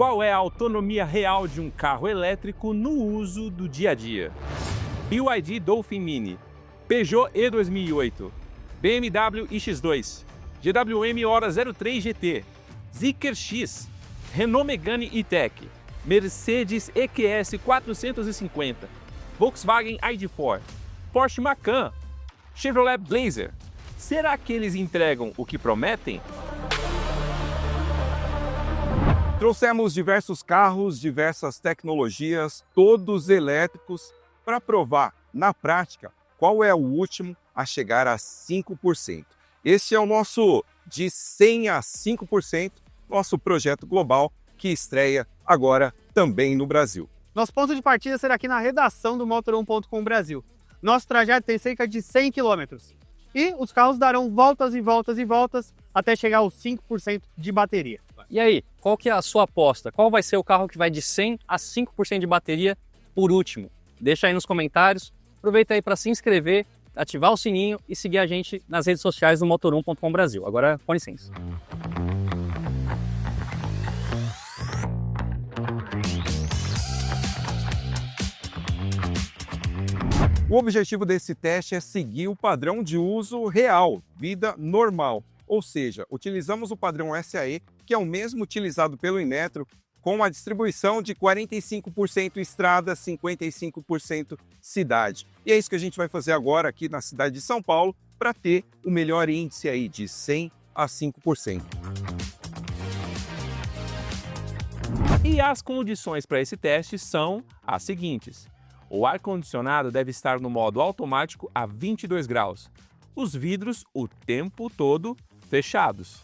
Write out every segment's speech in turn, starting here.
Qual é a autonomia real de um carro elétrico no uso do dia a dia? BYD Dolphin Mini, Peugeot E2008, BMW iX2, GWM Hora 03 GT, Zeekr X, Renault Megane E-Tech, Mercedes EQS 450, Volkswagen ID.4, Porsche Macan, Chevrolet Blazer. Será que eles entregam o que prometem? Trouxemos diversos carros, diversas tecnologias, todos elétricos, para provar, na prática, qual é o último a chegar a 5%. Esse é o nosso de 100 a 5%, nosso projeto global, que estreia agora também no Brasil. Nosso ponto de partida será aqui na redação do Motor1.com Brasil. Nosso trajeto tem cerca de 100 km. E os carros darão voltas e voltas e voltas até chegar aos 5% de bateria. E aí, qual que é a sua aposta? Qual vai ser o carro que vai de 100 a 5% de bateria por último? Deixa aí nos comentários. Aproveita aí para se inscrever, ativar o sininho e seguir a gente nas redes sociais do Motor1.com Brasil. Agora, com licença. O objetivo desse teste é seguir o padrão de uso real, vida normal. Ou seja, utilizamos o padrão SAE, que é o mesmo utilizado pelo Inmetro, com a distribuição de 45% estrada, 55% cidade. E é isso que a gente vai fazer agora aqui na cidade de São Paulo, para ter o melhor índice aí de 100 a 5%. E as condições para esse teste são as seguintes. O ar-condicionado deve estar no modo automático a 22 graus. Os vidros o tempo todo fechados.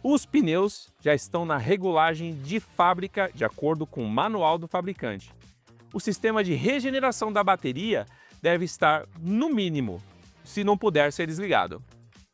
Os pneus já estão na regulagem de fábrica de acordo com o manual do fabricante. O sistema de regeneração da bateria deve estar no mínimo, se não puder ser desligado.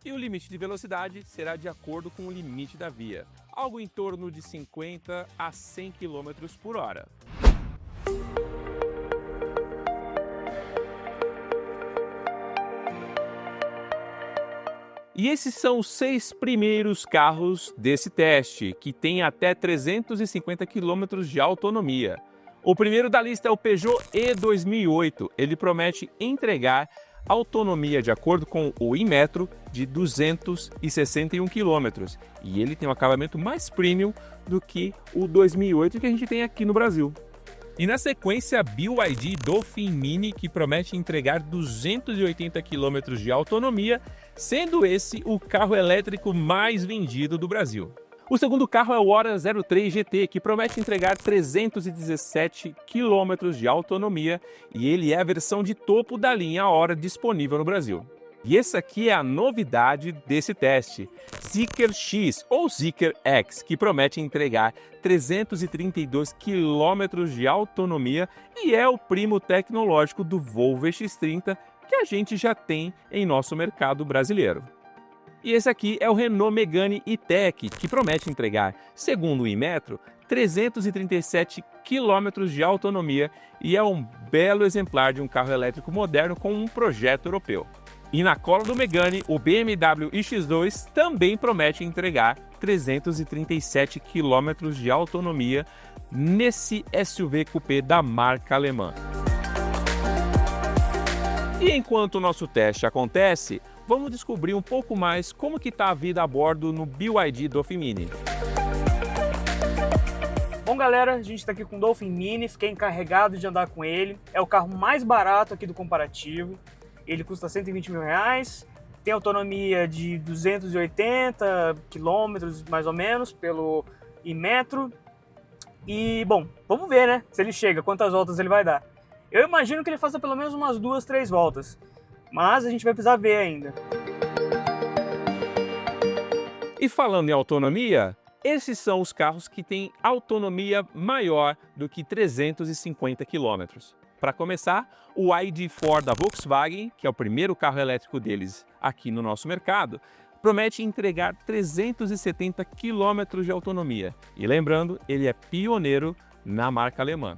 E o limite de velocidade será de acordo com o limite da via, algo em torno de 50 a 100 km por hora. E esses são os 6 primeiros carros desse teste, que tem até 350 km de autonomia. O primeiro da lista é o Peugeot E2008. Ele promete entregar autonomia, de acordo com o Inmetro, de 261 km. E ele tem um acabamento mais premium do que o 2008 que a gente tem aqui no Brasil. E na sequência, a BYD Dolphin Mini, que promete entregar 280 km de autonomia, sendo esse o carro elétrico mais vendido do Brasil. O segundo carro é o Hora 03 GT, que promete entregar 317 km de autonomia, e ele é a versão de topo da linha Hora disponível no Brasil. E essa aqui é a novidade desse teste, Zeekr X ou Zeekr X, que promete entregar 332 km de autonomia e é o primo tecnológico do Volvo EX30 que a gente já tem em nosso mercado brasileiro. E esse aqui é o Renault Megane E-Tech, que promete entregar, segundo o Inmetro, 337 km de autonomia e é um belo exemplar de um carro elétrico moderno com um projeto europeu. E na cola do Megane, o BMW iX2 também promete entregar 337 km de autonomia nesse SUV coupé da marca alemã. E enquanto o nosso teste acontece, vamos descobrir um pouco mais como que está a vida a bordo no BYD Dolphin Mini. Bom, galera, a gente está aqui com o Dolphin Mini, fiquei encarregado de andar com ele. É o carro mais barato aqui do comparativo. Ele custa 120 mil reais, tem autonomia de 280 quilômetros, mais ou menos, pelo Inmetro. E, bom, vamos ver, né, se ele chega, quantas voltas ele vai dar. Eu imagino que ele faça pelo menos umas 2, 3 voltas, mas a gente vai precisar ver ainda. E falando em autonomia, esses são os carros que têm autonomia maior do que 350 km. Para começar, o ID.4 da Volkswagen, que é o primeiro carro elétrico deles aqui no nosso mercado, promete entregar 370 km de autonomia. E lembrando, ele é pioneiro na marca alemã.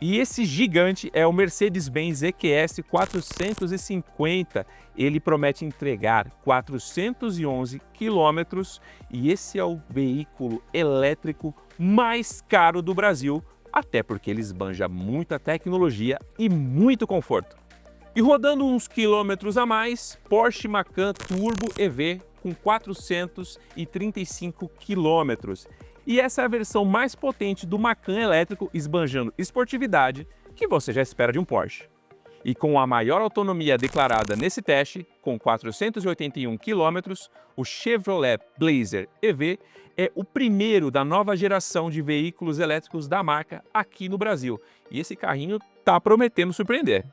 E esse gigante é o Mercedes-Benz EQS 450. Ele promete entregar 411 quilômetros e esse é o veículo elétrico mais caro do Brasil, até porque ele esbanja muita tecnologia e muito conforto. E rodando uns quilômetros a mais, Porsche Macan Turbo EV com 435 quilômetros. E essa é a versão mais potente do Macan elétrico, esbanjando esportividade que você já espera de um Porsche. E com a maior autonomia declarada nesse teste, com 481 quilômetros, o Chevrolet Blazer EV é o primeiro da nova geração de veículos elétricos da marca aqui no Brasil. E esse carrinho tá prometendo surpreender.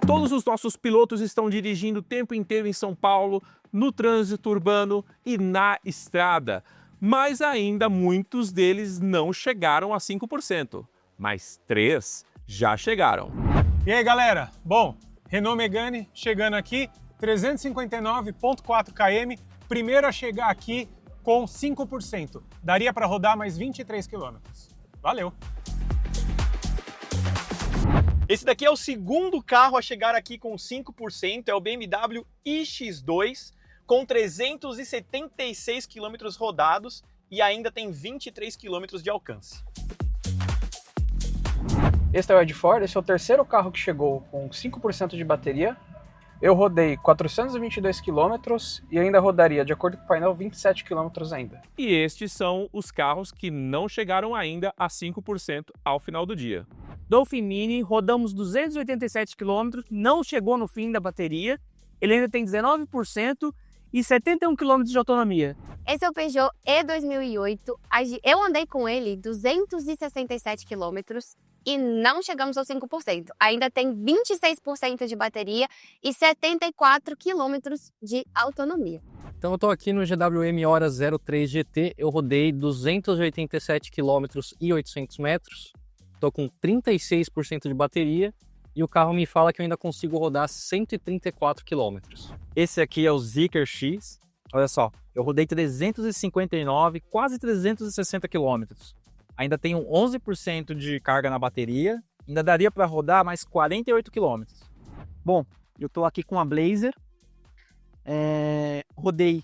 Todos os nossos pilotos estão dirigindo o tempo inteiro em São Paulo, no trânsito urbano e na estrada. Mas ainda muitos deles não chegaram a 5%. Mas 3 já chegaram. E aí, galera? Bom, Renault Megane chegando aqui, 359,4 km, primeiro a chegar aqui com 5%. Daria para rodar mais 23 km. Valeu! Esse daqui é o segundo carro a chegar aqui com 5%, é o BMW iX2, com 376 km rodados e ainda tem 23 km de alcance. Este é o Ed Ford, esse é o terceiro carro que chegou com 5% de bateria. Eu rodei 422 km e ainda rodaria, de acordo com o painel, 27 km ainda. E estes são os carros que não chegaram ainda a 5% ao final do dia. Dolphin Mini, rodamos 287 km, não chegou no fim da bateria. Ele ainda tem 19% e 71 km de autonomia. Esse é o Peugeot E2008. Eu andei com ele 267 km e não chegamos aos 5%. Ainda tem 26% de bateria e 74 km de autonomia. Então eu estou aqui no GWM Hora 03 GT, eu rodei 287 km e 800 metros, estou com 36% de bateria e o carro me fala que eu ainda consigo rodar 134 km. Esse aqui é o Zeekr X, olha só, eu rodei 359, quase 360 km. Ainda tenho 11% de carga na bateria, ainda daria para rodar mais 48 km. Bom, eu estou aqui com a Blazer, rodei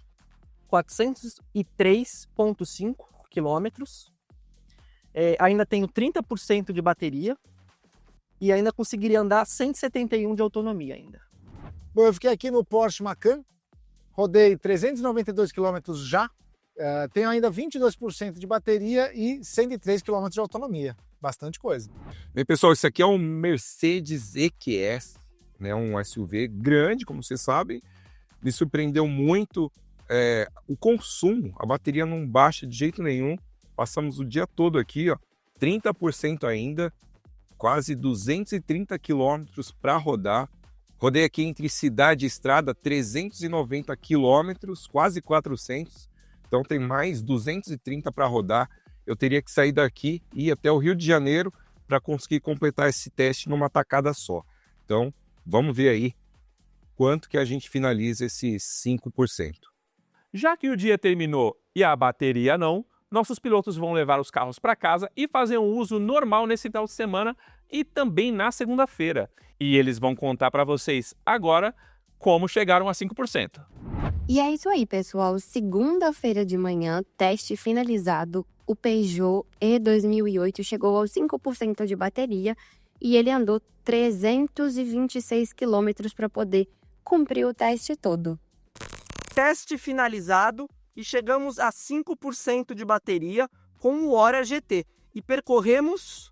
403,5 km, ainda tenho 30% de bateria e ainda conseguiria andar 171 de autonomia ainda. Bom, eu fiquei aqui no Porsche Macan, rodei 392 km já, tenho ainda 22% de bateria e 103 km de autonomia. Bastante coisa. Bem, pessoal, isso aqui é um Mercedes EQS, né? Um SUV grande, como vocês sabem. Me surpreendeu muito o consumo. A bateria não baixa de jeito nenhum. Passamos o dia todo aqui, ó, 30% ainda, quase 230 km para rodar. Rodei aqui entre cidade e estrada 390 km, quase 400. Então tem mais 230 para rodar. Eu teria que sair daqui e ir até o Rio de Janeiro para conseguir completar esse teste numa tacada só. Então vamos ver aí quanto que a gente finaliza esses 5%. Já que o dia terminou e a bateria não, nossos pilotos vão levar os carros para casa e fazer um uso normal nesse final de semana e também na segunda-feira. E eles vão contar para vocês agora como chegaram a 5%. E é isso aí, pessoal. Segunda-feira de manhã, teste finalizado. O Peugeot E2008 chegou aos 5% de bateria e ele andou 326 km para poder cumprir o teste todo. Teste finalizado e chegamos a 5% de bateria com o Hora GT e percorremos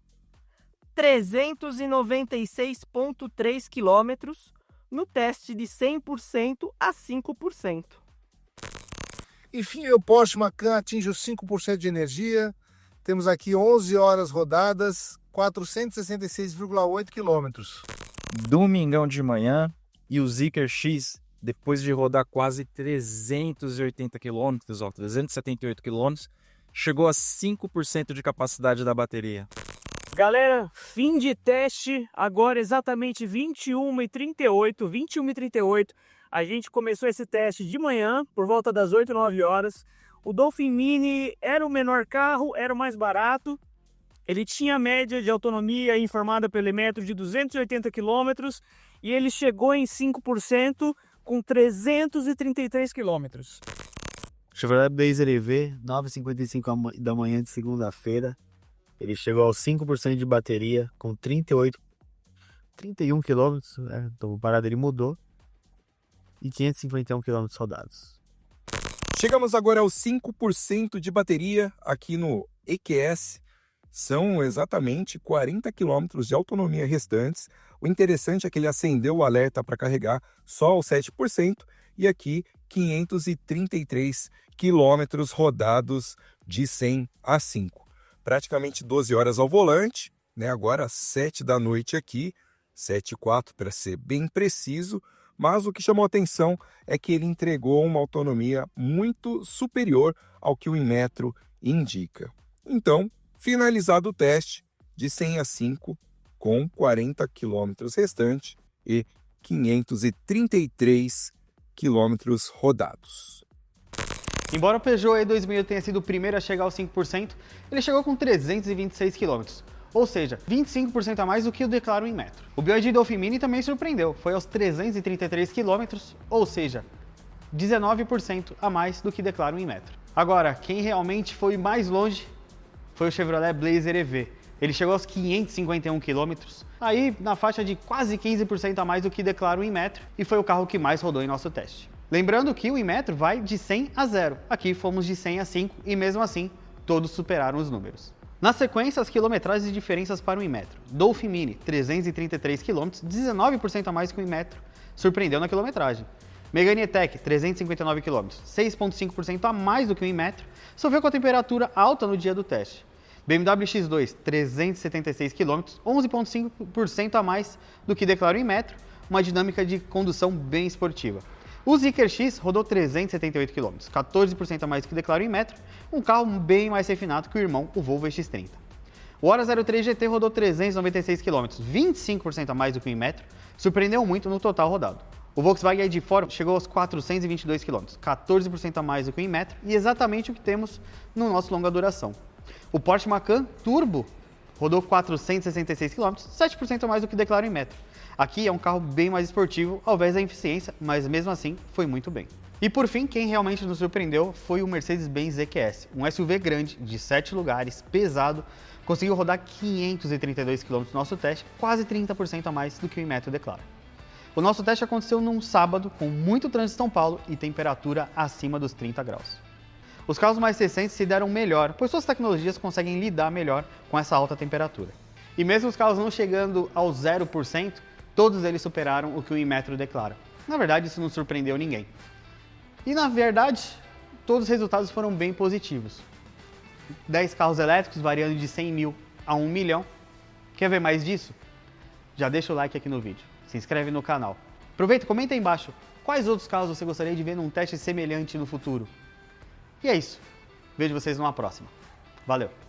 396,3 km no teste de 100% a 5%. Enfim, o Porsche Macan atinge os 5% de energia. Temos aqui 11 horas rodadas, 466,8 km. Domingão de manhã e o Zeekr X, depois de rodar quase 380 km, 378 km, chegou a 5% de capacidade da bateria. Galera, fim de teste, agora exatamente 21h38. A gente começou esse teste de manhã, por volta das 8, 9 horas. O Dolphin Mini era o menor carro, era o mais barato. Ele tinha média de autonomia informada pelo Elemetro de 280 km e ele chegou em 5% com 333 km. Chevrolet Blazer EV, 9h55 da manhã de segunda-feira. Ele chegou aos 5% de bateria com 31 km, então o parado ele mudou, e 551 km rodados. Chegamos agora aos 5% de bateria aqui no EQS. São exatamente 40 km de autonomia restantes. O interessante é que ele acendeu o alerta para carregar só aos 7% e aqui 533 km rodados de 100 a 5. Praticamente 12 horas ao volante, né? Agora 7 da noite aqui, 7h04 para ser bem preciso, mas o que chamou a atenção é que ele entregou uma autonomia muito superior ao que o Inmetro indica. Então, finalizado o teste de 100 a 5 com 40 km restantes e 533 km rodados. Embora o Peugeot E2008 tenha sido o primeiro a chegar aos 5%, ele chegou com 326 km, ou seja, 25% a mais do que o declaro em metro. O BYD Dolphin Mini também surpreendeu, foi aos 333 km, ou seja, 19% a mais do que declaro em metro. Agora, quem realmente foi mais longe foi o Chevrolet Blazer EV. Ele chegou aos 551 km, aí na faixa de quase 15% a mais do que declaro em metro, e foi o carro que mais rodou em nosso teste. Lembrando que o Inmetro vai de 100 a 0, aqui fomos de 100 a 5 e mesmo assim todos superaram os números. Na sequência, as quilometragens e diferenças para o Inmetro. Dolphin Mini, 333 km, 19% a mais que o Inmetro, surpreendeu na quilometragem. Megane E-Tech, 359 km, 6,5% a mais do que o Inmetro, sofreu com a temperatura alta no dia do teste. BMW X2, 376 km, 11,5% a mais do que declara o Inmetro, uma dinâmica de condução bem esportiva. O Zeekr X rodou 378 km, 14% a mais do que declara o Inmetro, um carro bem mais refinado que o irmão, o Volvo EX30. O Hora 03 GT rodou 396 km, 25% a mais do que o Inmetro, surpreendeu muito no total rodado. O Volkswagen ID4 chegou aos 422 km, 14% a mais do que o Inmetro e exatamente o que temos no nosso longa duração. O Porsche Macan Turbo rodou 466 km, 7% a mais do que declara o Inmetro. Aqui é um carro bem mais esportivo, ao invés da eficiência, mas mesmo assim foi muito bem. E por fim, quem realmente nos surpreendeu foi o Mercedes-Benz EQS, um SUV grande, de 7 lugares, pesado, conseguiu rodar 532 km no nosso teste, quase 30% a mais do que o Inmetro declara. O nosso teste aconteceu num sábado, com muito trânsito em São Paulo e temperatura acima dos 30 graus. Os carros mais recentes se deram melhor, pois suas tecnologias conseguem lidar melhor com essa alta temperatura. E mesmo os carros não chegando ao 0%, todos eles superaram o que o Inmetro declara. Na verdade, isso não surpreendeu ninguém. E na verdade, todos os resultados foram bem positivos. 10 carros elétricos variando de 100 mil a 1 milhão. Quer ver mais disso? Já deixa o like aqui no vídeo, se inscreve no canal. Aproveita e comenta aí embaixo quais outros carros você gostaria de ver num teste semelhante no futuro. E é isso. Vejo vocês numa próxima. Valeu!